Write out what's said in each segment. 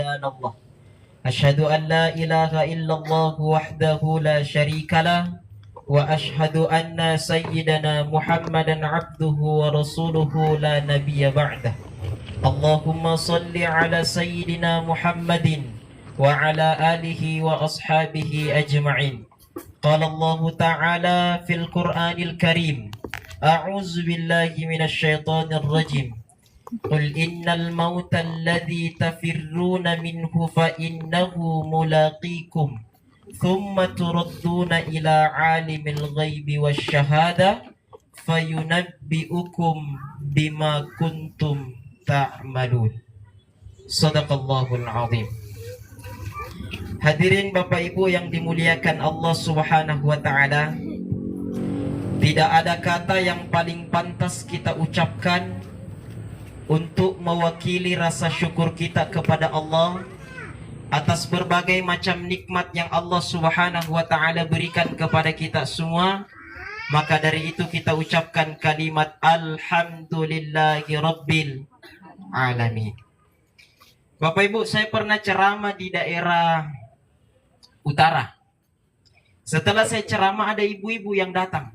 الله أشهد أن لا إله إلا الله وحده لا شريك له وأشهد أن سيدنا محمدا عبده ورسوله لا نبي بعده اللهم صل على سيدنا محمد وعلى آله وأصحابه أجمعين قال الله تعالى في القرآن الكريم أعوذ بالله من الشيطان الرجيم قل إن الموت الذي تفرون منه فإنه ملاقيكم ثم تردون إلى عالم الغيب والشهادة فينبئكم بما كنتم تعملون صدق الله العظيم. Hadirin Bapak Ibu yang dimuliakan Allah Subhanahu wa taala, tidak ada kata yang paling pantas kita ucapkan untuk mewakili rasa syukur kita kepada Allah atas berbagai macam nikmat yang Allah Subhanahu wa taala berikan kepada kita semua. Maka dari itu kita ucapkan kalimat alhamdulillahi rabbil alamin. Bapak Ibu, saya pernah ceramah di daerah utara. Setelah saya ceramah ada ibu-ibu yang datang.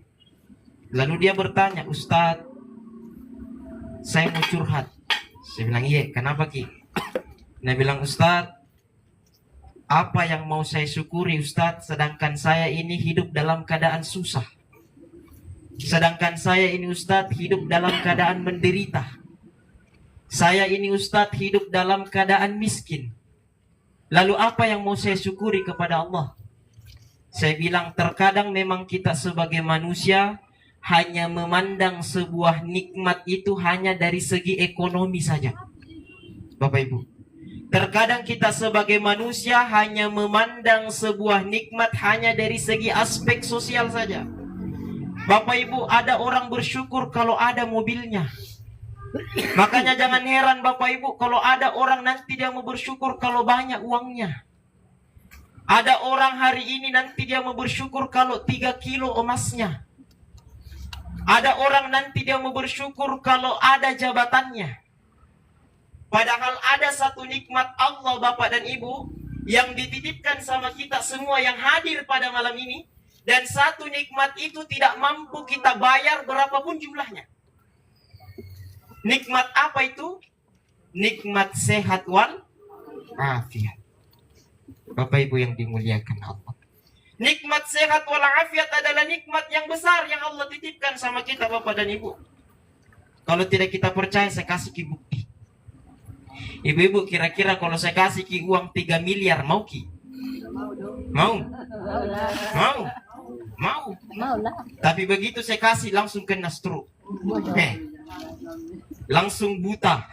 Lalu dia bertanya, "Ustadz, saya mau curhat." Saya bilang, "Iya, kenapa Ki?" Dia bilang, "Ustadz, apa yang mau saya syukuri Ustadz, sedangkan saya ini hidup dalam keadaan susah. Sedangkan saya ini Ustadz hidup dalam keadaan menderita. Saya ini Ustadz hidup dalam keadaan miskin. Lalu apa yang mau saya syukuri kepada Allah?" Saya bilang, terkadang memang kita sebagai manusia hanya memandang sebuah nikmat itu hanya dari segi ekonomi saja. Bapak Ibu, terkadang kita sebagai manusia hanya memandang sebuah nikmat hanya dari segi aspek sosial saja. Bapak Ibu, ada orang bersyukur kalau ada mobilnya. Makanya jangan heran Bapak Ibu kalau ada orang nanti dia mau bersyukur kalau banyak uangnya. Ada orang hari ini nanti dia mau bersyukur kalau 3 kilo emasnya. Ada orang nanti dia mau bersyukur kalau ada jabatannya. Padahal ada satu nikmat Allah Bapak dan Ibu yang dititipkan sama kita semua yang hadir pada malam ini. Dan satu nikmat itu tidak mampu kita bayar berapapun jumlahnya. Nikmat apa itu? Nikmat sehat wal afiat. Bapak Ibu yang dimuliakan Allah, nikmat sehat walafiat adalah nikmat yang besar yang Allah titipkan sama kita Bapak dan Ibu. Kalau tidak kita percaya, saya kasih ki bukti. Ibu-ibu, kira-kira kalau saya kasih ki uang 3 miliar, mau ki? Mau? Mau? Mau? Tapi begitu saya kasih langsung kena stroke. Langsung buta.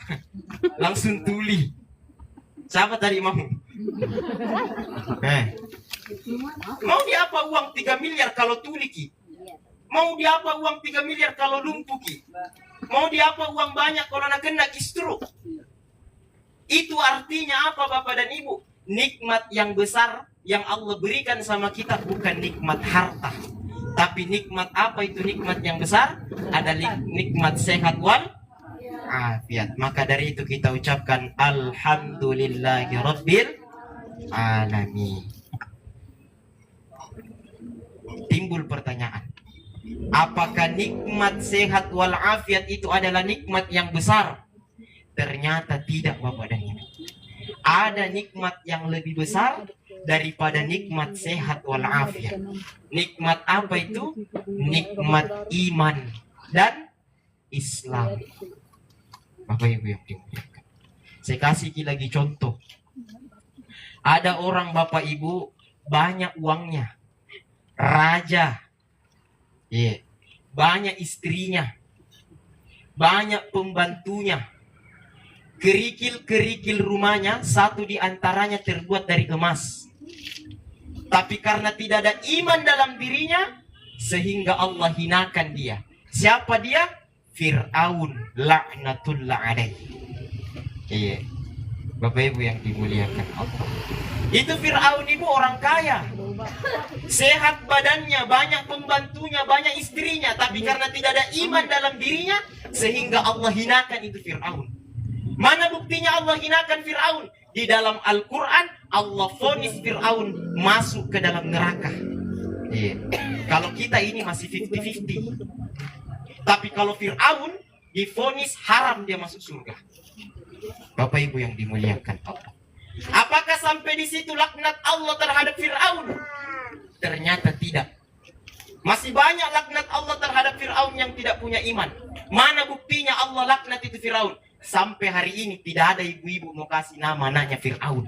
Langsung tuli. Siapa tadi mau? Mau dia apa uang 3 miliar kalau tuli ki? Mau dia apa uang 3 miliar kalau lumpuh ki? Mau dia apa uang banyak kalau nak kena ki stroke? Itu artinya apa Bapak dan Ibu? Nikmat yang besar yang Allah berikan sama kita bukan nikmat harta. Tapi nikmat apa itu nikmat yang besar? Ada nikmat sehat wal afiat. Maka dari itu kita ucapkan alhamdulillahi rabbil alamin. Timbul pertanyaan, apakah nikmat sehat wal afiat itu adalah nikmat yang besar? Ternyata tidak Bapak dan Ibu. Ada nikmat yang lebih besar daripada nikmat sehat wal afiat. Nikmat apa itu? Nikmat iman dan Islam. Bapak Ibu yang dimuliakan, saya kasih lagi contoh. Ada orang Bapak Ibu banyak uangnya, raja, banyak istrinya, banyak pembantunya, kerikil-kerikil rumahnya satu di antaranya terbuat dari emas. Tapi karena tidak ada iman dalam dirinya, sehingga Allah hinakan dia. Siapa dia? Fir'aun laknatullah alaih. Bapak Ibu yang dimuliakan Allah, itu Fir'aun ibu orang kaya, sehat badannya, banyak pembantunya, banyak istrinya, tapi karena tidak ada iman dalam dirinya, sehingga Allah hinakan itu Fir'aun. Mana buktinya Allah hinakan Fir'aun? Di dalam Al-Quran Allah vonis Fir'aun masuk ke dalam neraka. Kalau kita ini masih 50-50. Tapi kalau Fir'aun divonis haram dia masuk surga. Bapak Ibu yang dimuliakan Allah. Apakah sampai di situ laknat Allah terhadap Fir'aun? Ternyata tidak. Masih banyak laknat Allah terhadap Fir'aun yang tidak punya iman. Mana buktinya Allah laknat itu Fir'aun? Sampai hari ini tidak ada ibu-ibu mau kasih nama anaknya Fir'aun.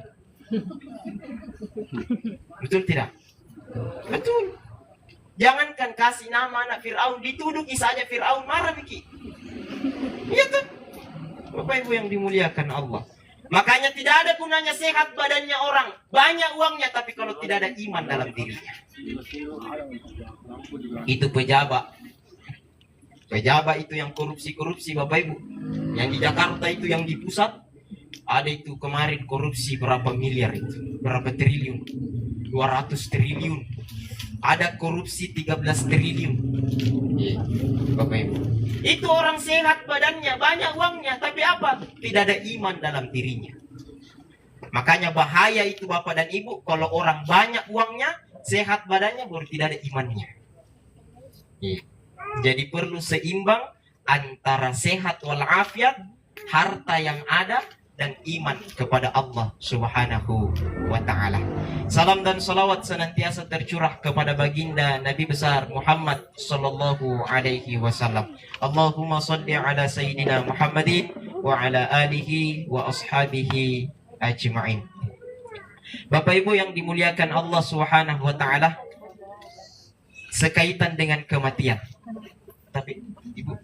Betul tidak? Betul. Jangankan kasih nama anak Fir'aun, dituduki saja Fir'aun marah Biki. Iya tuh. Bapak Ibu yang dimuliakan Allah. Makanya tidak ada gunanya sehat badannya orang, banyak uangnya, tapi kalau tidak ada iman dalam dirinya. Itu pejabat. Pejabat itu yang korupsi-korupsi Bapak Ibu. Yang di Jakarta itu yang di pusat. Ada itu kemarin korupsi berapa miliar itu. Berapa triliun. 200 triliun. Ada korupsi 13 triliun. Bapak Ibu. Itu orang sehat badannya, banyak uangnya, tapi apa? Tidak ada iman dalam dirinya. Makanya bahaya itu Bapak dan Ibu. Kalau orang banyak uangnya, sehat badannya, baru tidak ada imannya. Jadi perlu seimbang antara sehat walafiat, harta yang ada, dan iman kepada Allah Subhanahu wa ta'ala. Salam dan salawat senantiasa tercurah kepada baginda Nabi besar Muhammad sallallahu alaihi wasallam. Allahumma salli ala sayyidina Muhammadin wa ala alihi wa ashabihi ajma'in. Bapak Ibu yang dimuliakan Allah Subhanahu wa ta'ala, sekaitan dengan kematian. Tapi Ibu,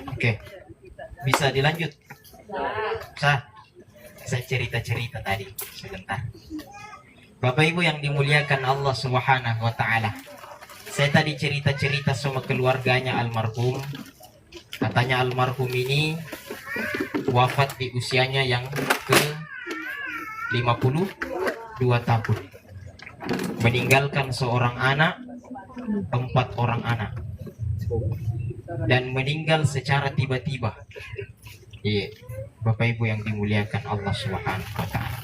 oke, bisa dilanjut? Saya cerita-cerita tadi sebentar. Bapak Ibu yang dimuliakan Allah Subhanahu wa ta'ala, saya tadi cerita-cerita sama keluarganya almarhum. Katanya almarhum ini wafat di usianya yang ke 52 tahun. Meninggalkan seorang anak, 4 orang anak. Dan meninggal secara tiba-tiba. Bapak Ibu yang dimuliakan Allah Subhanahu wa ta'ala.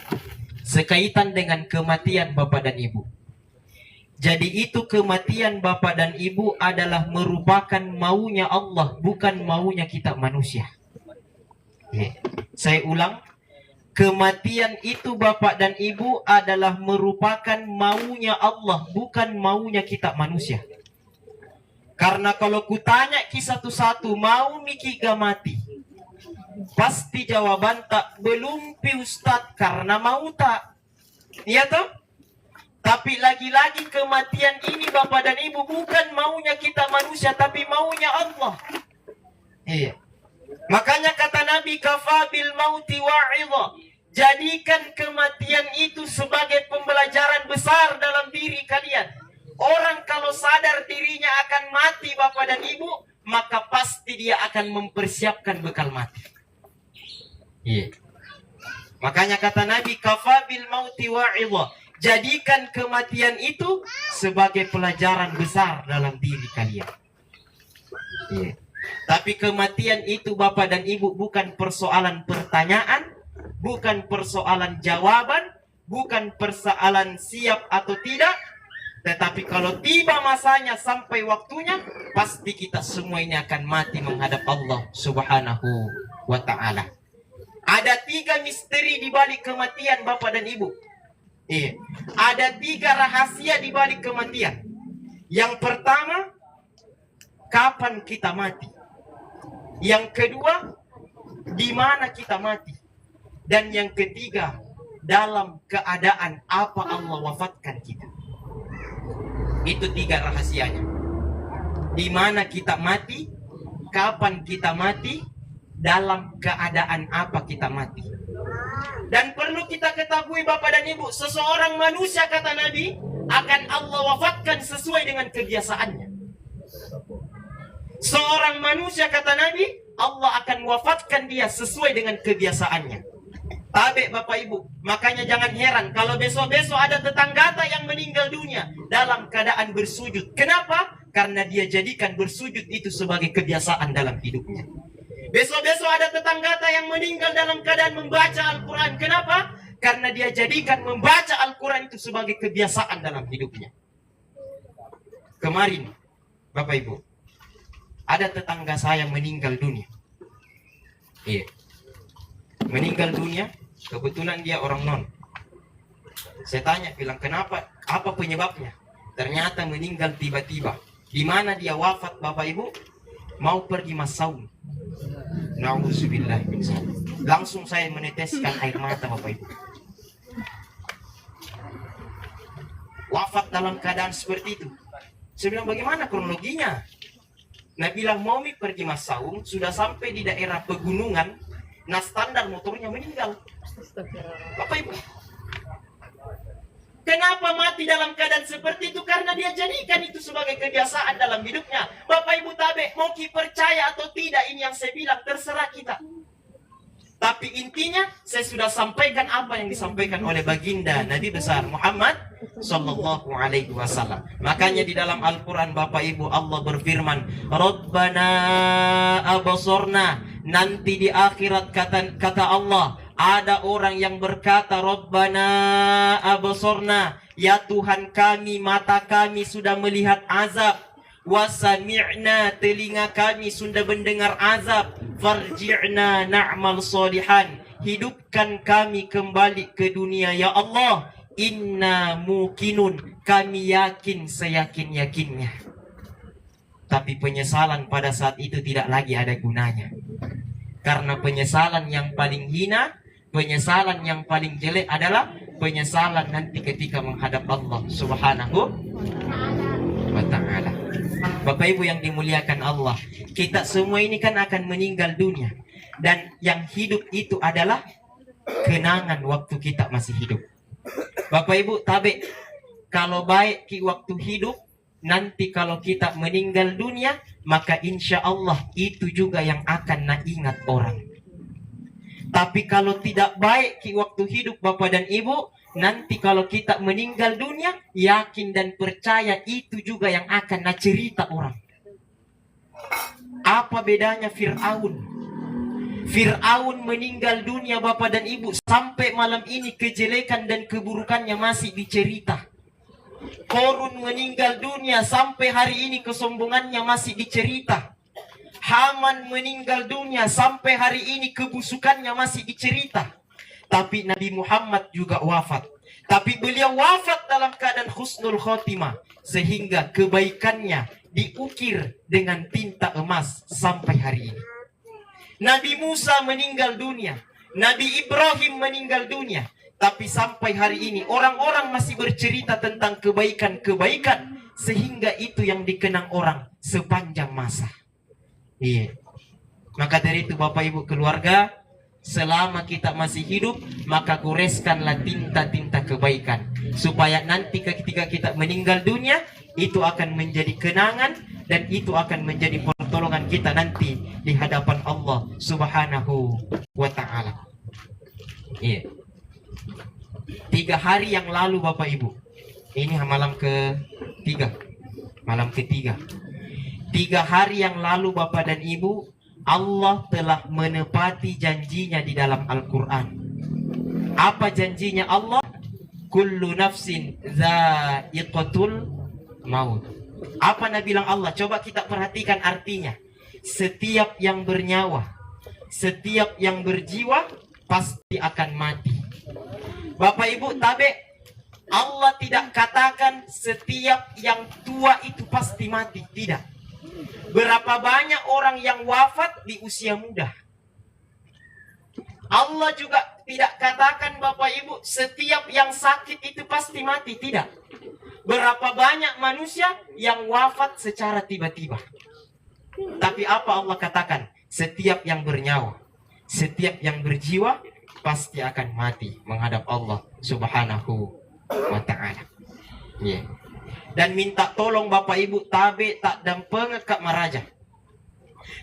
Sekaitan dengan kematian Bapak dan Ibu. Jadi itu kematian Bapak dan Ibu adalah merupakan maunya Allah, bukan maunya kita manusia. Saya ulang, kematian itu Bapak dan Ibu adalah merupakan maunya Allah, bukan maunya kita manusia. Karena kalau kutanya satu-satu, mau Miki gak mati? Pasti jawaban tak, belum pi Ustadz, karena mau tak. Iya toh? Tapi lagi-lagi kematian ini Bapak dan Ibu bukan maunya kita manusia, tapi maunya Allah. Iya. Makanya kata Nabi, kafa bil mauti wa'idha. Jadikan kematian itu sebagai pembelajaran besar dalam diri kalian. Orang kalau sadar dirinya akan mati Bapak dan Ibu, maka pasti dia akan mempersiapkan bekal mati. Iya. Makanya kata Nabi, kafa bil mauti wa'idha. Jadikan kematian itu sebagai pelajaran besar dalam diri kalian. Iya. Tapi kematian itu Bapak dan Ibu bukan persoalan pertanyaan, bukan persoalan jawaban, bukan persoalan siap atau tidak. Tetapi kalau tiba masanya sampai waktunya, pasti kita semua ini akan mati menghadap Allah Subhanahu wa ta'ala. Ada 3 misteri di balik kematian Bapak dan Ibu. Ada 3 rahasia di balik kematian. Yang pertama, kapan kita mati. Yang kedua, di mana kita mati. Dan yang ketiga, dalam keadaan apa Allah wafatkan kita. Itu 3 rahasianya. Di mana kita mati, kapan kita mati, dalam keadaan apa kita mati. Dan perlu kita ketahui Bapak dan Ibu, seseorang manusia kata Nabi akan Allah wafatkan sesuai dengan kebiasaannya. Seorang manusia kata Nabi, Allah akan wafatkan dia sesuai dengan kebiasaannya. Tabe Bapak Ibu, makanya jangan heran kalau besok-besok ada tetangga yang meninggal dunia dalam keadaan bersujud. Kenapa? Karena dia jadikan bersujud itu sebagai kebiasaan dalam hidupnya. Besok-besok ada tetangga yang meninggal dalam keadaan membaca Al-Quran. Kenapa? Karena dia jadikan membaca Al-Quran itu sebagai kebiasaan dalam hidupnya. Kemarin, Bapak Ibu, ada tetangga saya meninggal dunia. Iya. Meninggal dunia, kebetulan dia orang non. Saya tanya, bilang kenapa? Apa penyebabnya? Ternyata meninggal tiba-tiba. Di mana dia wafat Bapak Ibu? Mau pergi masaum. Na'udzubillah. Langsung saya meneteskan air mata Bapak Ibu. Wafat dalam keadaan seperti itu. Saya bilang bagaimana kronologinya? Nah bilang mau pergi masaum, sudah sampai di daerah pegunungan, nah standar motornya meninggal. Bapak Ibu, kenapa mati dalam keadaan seperti itu? Karena dia jadikan itu sebagai kebiasaan dalam hidupnya. Bapak Ibu tabe, mau percaya atau tidak, ini yang saya bilang terserah kita. Tapi intinya saya sudah sampaikan apa yang disampaikan oleh baginda Nabi besar Muhammad sallallahu alaihi wasallam. Makanya di dalam Al-Qur'an Bapak Ibu Allah berfirman, "Rabbana absorna." Nanti di akhirat kata Allah, ada orang yang berkata, "Rabbana absorna." Ya Tuhan kami, mata kami sudah melihat azab. Wasami'na, telinga kami sudah mendengar azab. Farji'na na'mal solihan, hidupkan kami kembali ke dunia ya Allah. Inna mukinun, kami yakin seyakin-yakinnya. Tapi penyesalan pada saat itu tidak lagi ada gunanya. Karena penyesalan yang paling hina, penyesalan yang paling jelek adalah penyesalan nanti ketika menghadap Allah Subhanahu wa ta'ala. Bapak Ibu yang dimuliakan Allah, kita semua ini kan akan meninggal dunia. Dan yang hidup itu adalah kenangan waktu kita masih hidup. Bapak Ibu tabe, kalau baik ki waktu hidup, nanti kalau kita meninggal dunia, maka insya Allah itu juga yang akan ingat orang. Tapi kalau tidak baik ki waktu hidup Bapak dan Ibu, nanti kalau kita meninggal dunia, yakin dan percaya itu juga yang akan cerita orang. Apa bedanya Fir'aun? Fir'aun meninggal dunia Bapak dan Ibu, sampai malam ini kejelekan dan keburukannya masih dicerita. Korun meninggal dunia, sampai hari ini kesombongannya masih dicerita. Haman meninggal dunia, sampai hari ini kebusukannya masih dicerita. Tapi Nabi Muhammad juga wafat. Tapi beliau wafat dalam keadaan husnul khotimah, sehingga kebaikannya diukir dengan tinta emas sampai hari ini. Nabi Musa meninggal dunia, Nabi Ibrahim meninggal dunia, tapi sampai hari ini orang-orang masih bercerita tentang kebaikan-kebaikan, sehingga itu yang dikenang orang sepanjang masa. Iya. Maka dari itu Bapak Ibu keluarga, selama kita masih hidup, maka goreskanlah tinta-tinta kebaikan, supaya nanti ketika kita meninggal dunia, itu akan menjadi kenangan, dan itu akan menjadi pertolongan kita nanti di hadapan Allah Subhanahu wa ta'ala. Iya. 3 hari yang lalu Bapak Ibu, ini malam ketiga. 3 hari yang lalu Bapak dan Ibu, Allah telah menepati janjinya di dalam Al-Quran. Apa janjinya Allah? Kullu nafsin dha'iqatul maut. Apa Nabi bilang Allah? Coba kita perhatikan artinya. Setiap yang bernyawa, setiap yang berjiwa pasti akan mati. Bapak Ibu tabe, Allah tidak katakan setiap yang tua itu pasti mati. Tidak. Berapa banyak orang yang wafat di usia muda. Allah juga tidak katakan Bapak Ibu setiap yang sakit itu pasti mati. Tidak. Berapa banyak manusia yang wafat secara tiba-tiba. Tapi apa Allah katakan? Setiap yang bernyawa, setiap yang berjiwa pasti akan mati menghadap Allah Subhanahu wa ta'ala. Yeah. Dan minta tolong Bapak Ibu tabe tak dan pengekak maraja.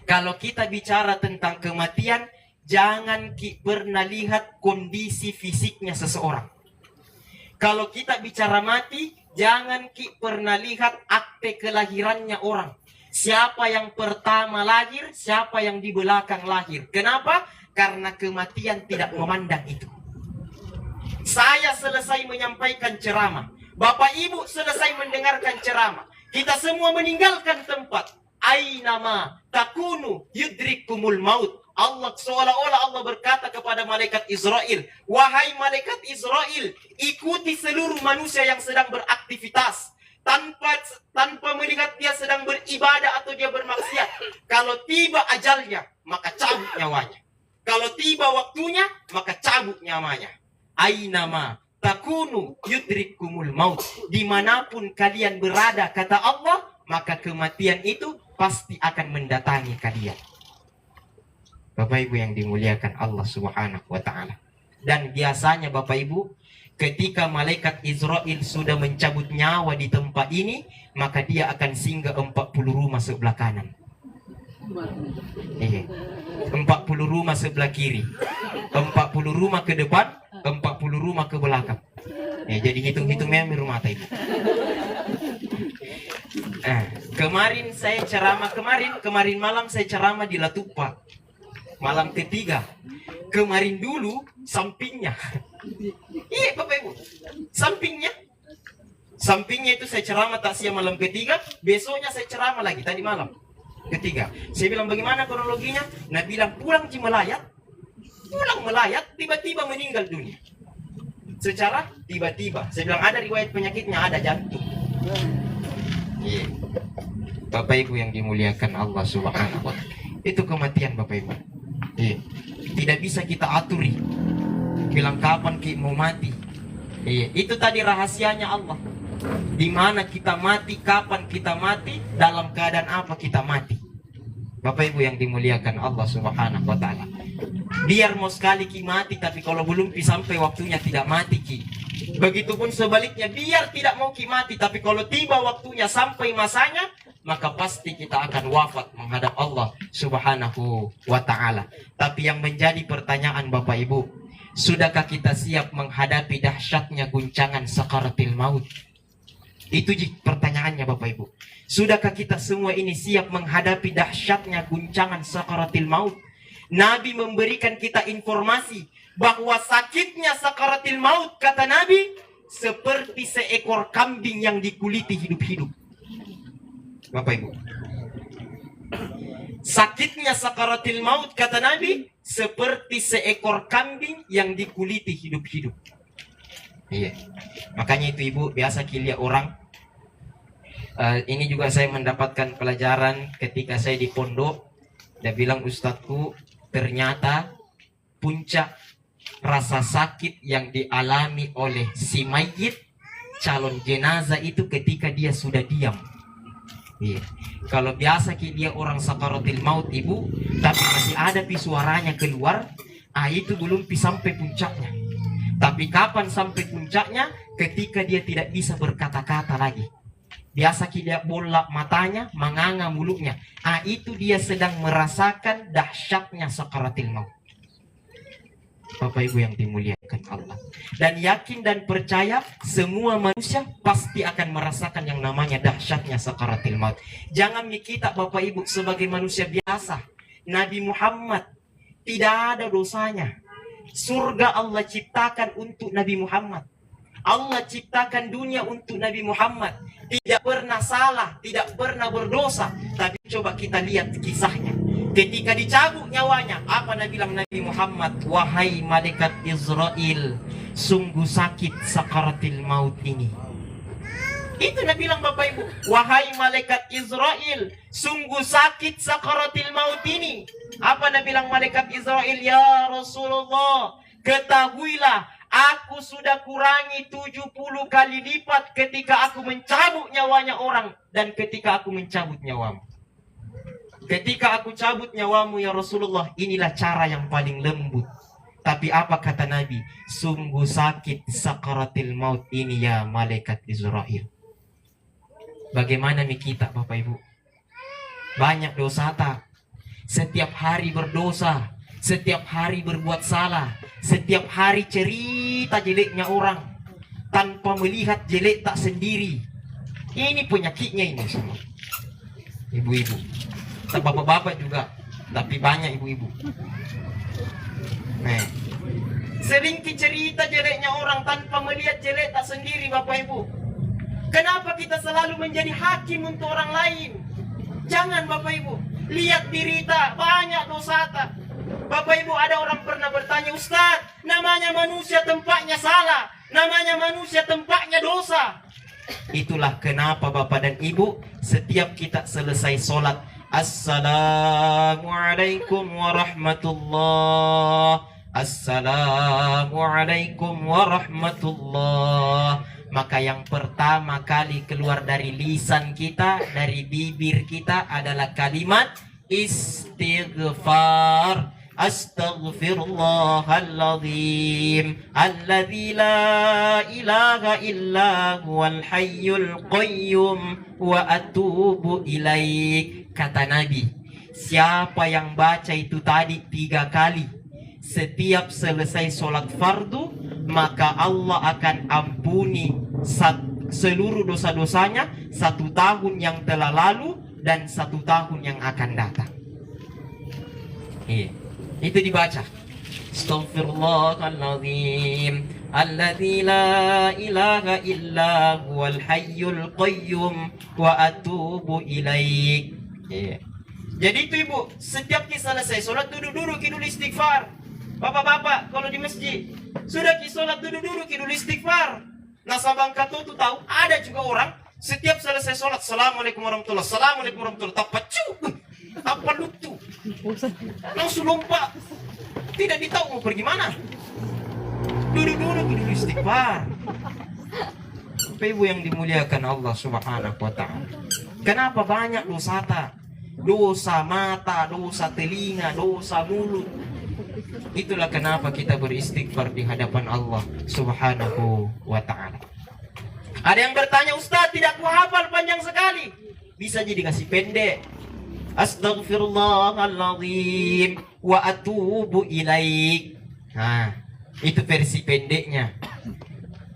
Kalau kita bicara tentang kematian, jangan pernah lihat kondisi fisiknya seseorang. Kalau kita bicara mati, jangan pernah lihat akte kelahirannya orang. Siapa yang pertama lahir, siapa yang di belakang lahir. Kenapa? Karena kematian tidak memandang itu. Saya selesai menyampaikan ceramah, Bapak Ibu selesai mendengarkan ceramah, kita semua meninggalkan tempat. Ainama takunu yudrikumul maut. Allah seolah-olah Allah berkata kepada malaikat Israel, wahai malaikat Israel, ikuti seluruh manusia yang sedang beraktivitas tanpa melihat dia sedang beribadah atau dia bermaksiat. Kalau tiba ajalnya, maka cabut nyawanya. Kalau tiba waktunya, maka cabut nyawanya. Ainama takunu yudrikumul maut. Dimanapun kalian berada, kata Allah, maka kematian itu pasti akan mendatangi kalian. Bapak Ibu yang dimuliakan Allah Subhanahu wa ta'ala. Dan biasanya Bapak Ibu, ketika malaikat Israel sudah mencabut nyawa di tempat ini, maka dia akan singgah 40 rumah sebelah kanan. 40 rumah sebelah kiri, 40 rumah ke depan, 40 rumah ke belakang. Jadi hitung-hitungnya rumah Ibu. Kemarin saya ceramah, kemarin malam saya ceramah di Latupa. Malam ketiga. Kemarin dulu sampingnya. Iya Bapak Ibu, sampingnya itu saya ceramah takziah malam ketiga. Besoknya saya ceramah lagi tadi malam ketiga. Saya bilang bagaimana kronologinya. Nah bilang pulang melayat, tiba-tiba meninggal dunia secara tiba-tiba. Saya bilang ada riwayat penyakitnya, ada jantung. Iya. Bapak Ibu yang dimuliakan Allah Subhanahu wa ta'ala, itu kematian Bapak Ibu. Iya. Tidak bisa kita aturi bilang kapan kita mau mati. Iya. Itu tadi rahasianya Allah. Di mana kita mati, kapan kita mati, dalam keadaan apa kita mati. Bapak Ibu yang dimuliakan Allah Subhanahu wa ta'ala, biar mau sekali ki mati, tapi kalau belum sampai waktunya tidak mati ki. Begitupun sebaliknya, biar tidak mau ki mati, tapi kalau tiba waktunya sampai masanya, maka pasti kita akan wafat menghadap Allah Subhanahu wa ta'ala. Tapi yang menjadi pertanyaan Bapak Ibu, sudahkah kita siap menghadapi dahsyatnya guncangan sakaratil maut? Itu pertanyaannya Bapak Ibu. Sudahkah kita semua ini siap menghadapi dahsyatnya guncangan sakaratil maut? Nabi memberikan kita informasi bahwa sakitnya sakaratil maut, kata Nabi, seperti seekor kambing yang dikuliti hidup-hidup. Bapak Ibu, sakitnya sakaratil maut, kata Nabi, seperti seekor kambing yang dikuliti hidup-hidup. Iya. Makanya itu Ibu, biasa lihat orang. Ini juga saya mendapatkan pelajaran ketika saya di pondok. Dia bilang, Ustadku, ternyata puncak rasa sakit yang dialami oleh si mayit, calon jenazah itu ketika dia sudah diam. Iya. Kalau biasa dia orang sakaratil maut Ibu, tapi masih ada suaranya keluar, itu belum sampai puncaknya. Tapi kapan sampai puncaknya? Ketika dia tidak bisa berkata-kata lagi. Biasa dia bolak matanya, manganga mulutnya. Itu dia sedang merasakan dahsyatnya sakaratil maut. Bapak Ibu yang dimuliakan Allah. Dan yakin dan percaya semua manusia pasti akan merasakan yang namanya dahsyatnya sakaratil maut. Jangan kita Bapak Ibu sebagai manusia biasa. Nabi Muhammad tidak ada dosanya. Surga Allah ciptakan untuk Nabi Muhammad. Allah ciptakan dunia untuk Nabi Muhammad. Tidak pernah salah, tidak pernah berdosa. Tapi coba kita lihat kisahnya. Ketika dicabut nyawanya, apa Nabi bilang Nabi Muhammad? Wahai malaikat Israel, sungguh sakit sakaratil maut ini. Itu Nabi bilang Bapak Ibu. Wahai malaikat Israel, sungguh sakit sakaratil maut ini. Apa Nabi bilang malaikat Israel? Ya Rasulullah, ketahuilah, aku sudah kurangi 70 kali lipat ketika aku mencabut nyawanya orang dan ketika aku mencabut nyawamu. Ketika aku cabut nyawamu ya Rasulullah, inilah cara yang paling lembut. Tapi apa kata Nabi? Sungguh sakit sakaratil maut ini ya malaikat Israel. Bagaimana nih kita Bapak Ibu? Banyak dosa tak? Setiap hari berdosa, setiap hari berbuat salah, setiap hari cerita jeleknya orang tanpa melihat jelek tak sendiri. Ini penyakitnya ini semua. Ibu-ibu, bapak-bapak juga, tapi banyak ibu-ibu. Nah, sering cerita jeleknya orang tanpa melihat jelek tak sendiri Bapak Ibu. Kenapa kita selalu menjadi hakim untuk orang lain? Jangan Bapak Ibu. Lihat diri tak, banyak dosa tak. Bapak Ibu, ada orang pernah bertanya, Ustaz, namanya manusia tempatnya salah, namanya manusia tempatnya dosa. Itulah kenapa Bapak dan Ibu, setiap kita selesai sholat, Assalamualaikum warahmatullah, Assalamualaikum warahmatullah. Maka yang pertama kali keluar dari lisan kita, dari bibir kita adalah kalimat istighfar. Astaghfirullahaladzim alladzi la ilaha illa huwal hayyul qayyum wa atubu ilaik. Kata Nabi, siapa yang baca itu tadi 3 kali setiap selesai sholat fardu, maka Allah akan ampuni seluruh dosa-dosanya 1 tahun yang telah lalu dan 1 tahun yang akan datang. Itu dibaca. Astaghfirullahaladzim alladzi la ilaha illa huwal hayyul qayyum wa atubu ilaik. Jadi itu Ibu, setiap kita selesai sholat duduk-duduk dulu istighfar. Bapak-bapak kalau di masjid sudah sholat duduk-duduk dulu istighfar. Nah sabang kata tuh tahu ada juga orang setiap selesai sholat Assalamualaikum warahmatullahi wabarakatuh, Assalamualaikum warahmatullahi wabarakatuh. Apa lutu? Langsung lompat. Tidak ditahu mau pergi mana. Duduk-duduk dulu istighfar. Bapak Ibu yang dimuliakan Allah Subhanahu wa ta'ala. Kenapa banyak dosa tak? Dosa mata, dosa telinga, dosa mulut. Itulah kenapa kita beristighfar di hadapan Allah Subhanahu wa ta'ala. Ada yang bertanya, Ustaz, tidak kuhafal panjang sekali. Bisa jadi kasih pendek. Astaghfirullahaladzim wa atubu ilaik. Nah, itu versi pendeknya.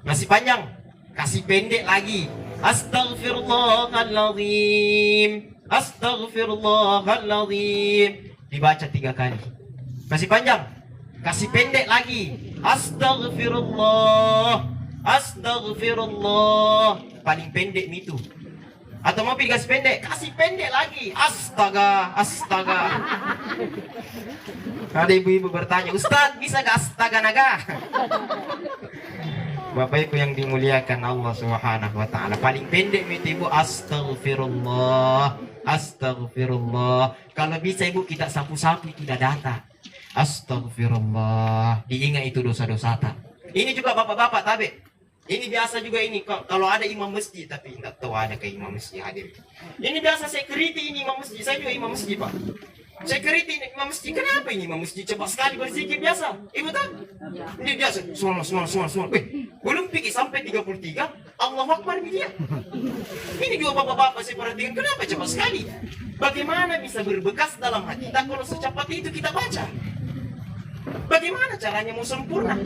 Masih panjang, kasih pendek lagi. Astaghfirullahaladzim, astaghfirullahaladzim. Dibaca 3 kali. Masih panjang, kasih pendek lagi. Astaghfirullah, astaghfirullah. Paling pendek itu. Atau mau kasih pendek, kasih pendek lagi. Astaga, astaga. Ada ibu-ibu bertanya, Ustaz bisa gak astaga naga? Bapak Ibu yang dimuliakan Allah Subhanahu wa ta'ala, paling pendek itu Ibu astaghfirullah, astaghfirullah. Kalau bisa Ibu kita sapu-sapu itu udah data. Astaghfirullah. Diingat itu dosa-dosa tak. Ini juga bapak-bapak tabe. Ini biasa juga ini kalau ada imam masjid, tapi tidak tahu ada ke imam masjid hadir. Ini biasa security ini imam masjid. Saya juga imam masjid Pak. Security ini imam masjid. Kenapa ini imam masjid cepat sekali berzikir biasa? Ibu tahu? Ini biasa. Semua. Belum pergi sampai 33. Allahu Akbar dia. Ini juga bapak-bapak saya perhatikan. Kenapa cepat sekali? Bagaimana bisa berbekas dalam hati kita kalau secepat itu kita baca? Bagaimana caranya mau sempurna?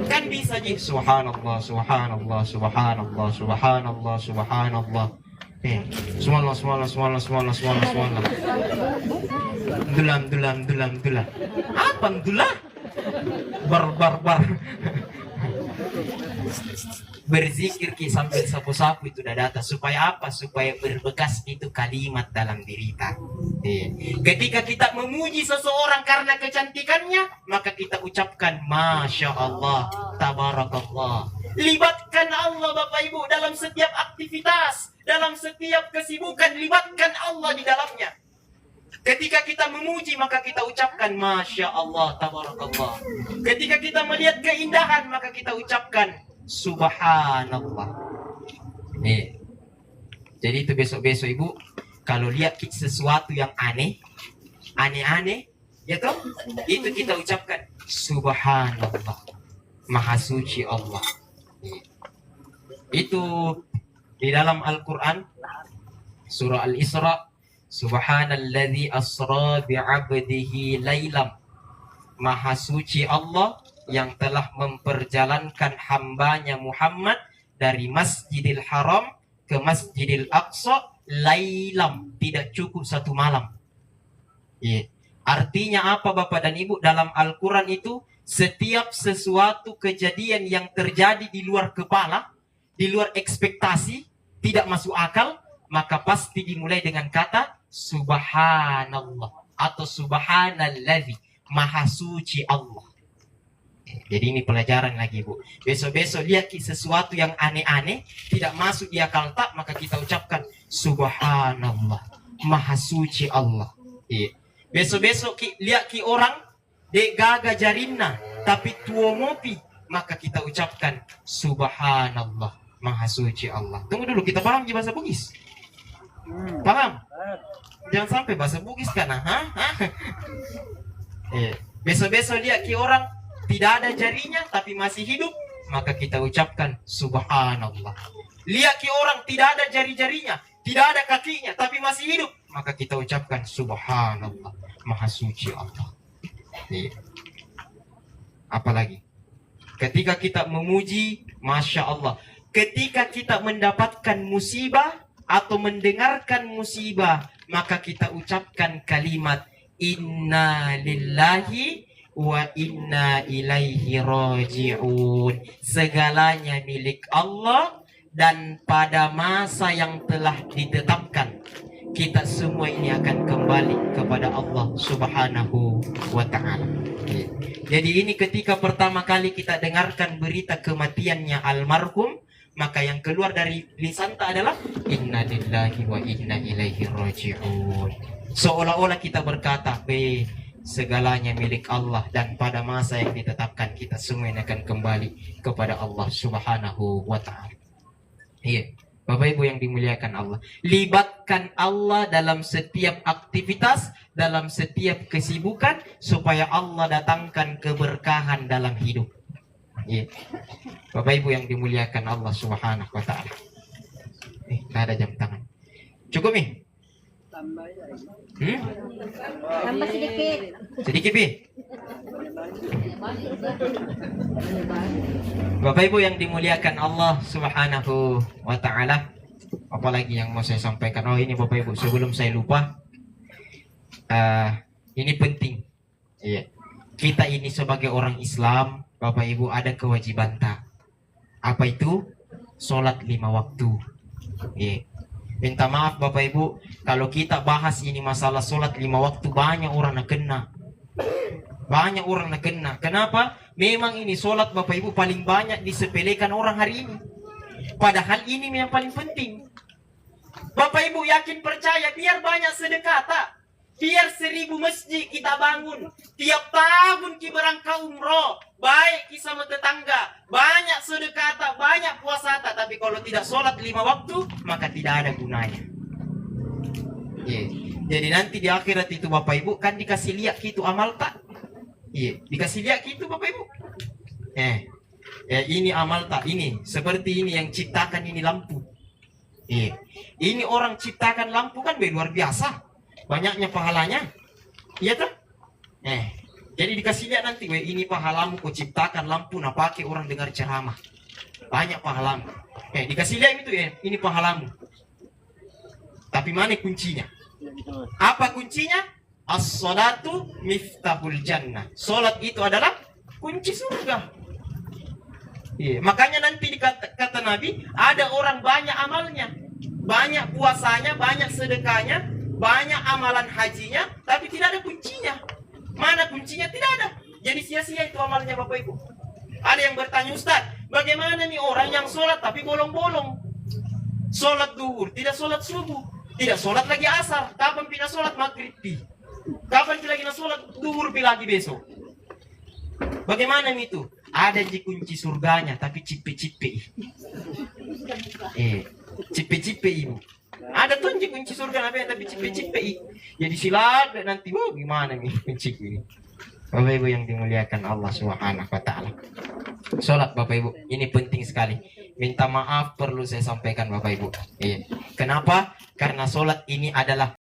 Kan bisa aja subhanallah, subhanallah, subhanallah, subhanallah, subhanallah. Subhanallah. Dulam. Apa dulah? Bar. Berzikir sambil sapu-sapu itu udah data. Supaya apa? Supaya berbekas itu kalimat dalam diri kita. Ketika kita memuji seseorang karena kecantikannya, maka kita ucapkan Masya Allah, Tabarakallah. Libatkan Allah Bapak Ibu dalam setiap aktivitas, dalam setiap kesibukan, libatkan Allah di dalamnya. Ketika kita memuji, maka kita ucapkan Masya Allah, Tabarakallah. Ketika kita melihat keindahan, maka kita ucapkan Subhanallah. Jadi itu besok-besok Ibu, kalau lihat sesuatu yang aneh, ya toh, itu kita ucapkan Subhanallah, Maha Suci Allah. Itu di dalam Al-Quran surah Al-Isra, Subhanalladzi asra bi'abdihi lailam. Maha Suci Allah yang telah memperjalankan hambanya Muhammad dari Masjidil Haram ke Masjidil Aqsa lailam, tidak cukup satu malam. Artinya apa Bapak dan Ibu? Dalam Al-Quran itu setiap sesuatu kejadian yang terjadi di luar kepala, di luar ekspektasi, tidak masuk akal, maka pasti dimulai dengan kata Subhanallah atau Subhanalladzi, Maha Suci Allah. Jadi ini pelajaran lagi Bu. Besok-besok lihat sesuatu yang aneh-aneh, tidak masuk di akal tak, maka kita ucapkan Subhanallah, Maha Suci Allah. Besok-besok lihat orang dek gaga jarinna tapi tuo mopi, maka kita ucapkan Subhanallah, Maha Suci Allah. Tunggu dulu, kita paham bahasa Bugis? Paham? Jangan sampai bahasa Bugis karena besok-besok lihat orang tidak ada jarinya tapi masih hidup, maka kita ucapkan Subhanallah. Lihat orang tidak ada jari-jarinya, tidak ada kakinya tapi masih hidup, maka kita ucapkan Subhanallah, Maha Suci Allah. Apalagi ketika kita memuji, Masya Allah. Ketika kita mendapatkan musibah atau mendengarkan musibah, maka kita ucapkan kalimat Inna lillahi wa inna ilaihi raji'un. Segalanya milik Allah dan pada masa yang telah ditetapkan kita semua ini akan kembali kepada Allah Subhanahu wa ta'ala. Jadi ini ketika pertama kali kita dengarkan berita kematiannya almarhum, maka yang keluar dari lisan kita adalah Inna lillahi wa inna ilaihi raji'un. Seolah-olah kita berkata, segalanya milik Allah dan pada masa yang ditetapkan kita semua akan kembali kepada Allah Subhanahu wa ta'ala. Bapak Ibu yang dimuliakan Allah, libatkan Allah dalam setiap aktivitas, dalam setiap kesibukan, supaya Allah datangkan keberkahan dalam hidup. Bapak Ibu yang dimuliakan Allah Subhanahu wa ta'ala. Tak ada jam tangan. Cukup nih? Tambah sedikit. Sedikit nih. Bapak Ibu yang dimuliakan Allah Subhanahu wa ta'ala, apalagi yang mau saya sampaikan? Oh ini Bapak Ibu, sebelum saya lupa, ini penting. Kita ini sebagai orang Islam, Bapak Ibu, ada kewajiban tak? Apa itu? Sholat 5 waktu. Minta maaf Bapak Ibu, kalau kita bahas ini masalah sholat 5 waktu, banyak orang nak kena. Banyak orang nak kena. Kenapa? Memang ini sholat Bapak Ibu paling banyak disepelekan orang hari ini. Padahal ini yang paling penting. Bapak Ibu yakin percaya, biar banyak sedekah tak? Biar 1000 masjid kita bangun, tiap tahun kita berangkat umroh, baik kita sama tetangga, banyak sedekah tak, banyak puasa tak, tapi kalau tidak sholat 5 waktu, maka tidak ada gunanya. Jadi nanti di akhirat itu Bapak Ibu kan dikasih lihat itu amal tak? Dikasih lihat itu Bapak Ibu. Ini amal tak, ini seperti ini yang ciptakan ini lampu. Ini orang ciptakan lampu kan luar biasa. Banyaknya pahalanya, iya tuh. Jadi dikasih lihat nanti, ini pahalamu kau ciptakan lampu, nak pakai orang dengar ceramah, banyak pahalamu. Dikasih lihat itu ini pahalamu. Tapi mana kuncinya? Apa kuncinya? As-salatu miftahul jannah. Salat itu adalah kunci surga. Makanya nanti kata Nabi, ada orang banyak amalnya, banyak puasanya, banyak sedekahnya, banyak amalan hajinya, tapi tidak ada kuncinya. Mana kuncinya? Tidak ada. Jadi sia-sia itu amalnya Bapak Ibu. Ada yang bertanya, Ustaz, bagaimana nih orang yang sholat tapi bolong-bolong? Sholat duhur, tidak sholat subuh, tidak sholat lagi asar. Kapan pindah sholat maghrib? Kapan lagi nak sholat duhur lagi besok? Bagaimana itu? Ada di kunci surganya, tapi cipe-cipe. Cipe-cipe Ibu. Ada tuh kunci surga tapi cipe-cipe. Jadi silat nanti gimana nih kunci ini. Bapak Ibu yang dimuliakan Allah Subhanahu wa taala. Salat Bapak Ibu, ini penting sekali. Minta maaf perlu saya sampaikan Bapak Ibu. Iya. Kenapa? Karena salat ini adalah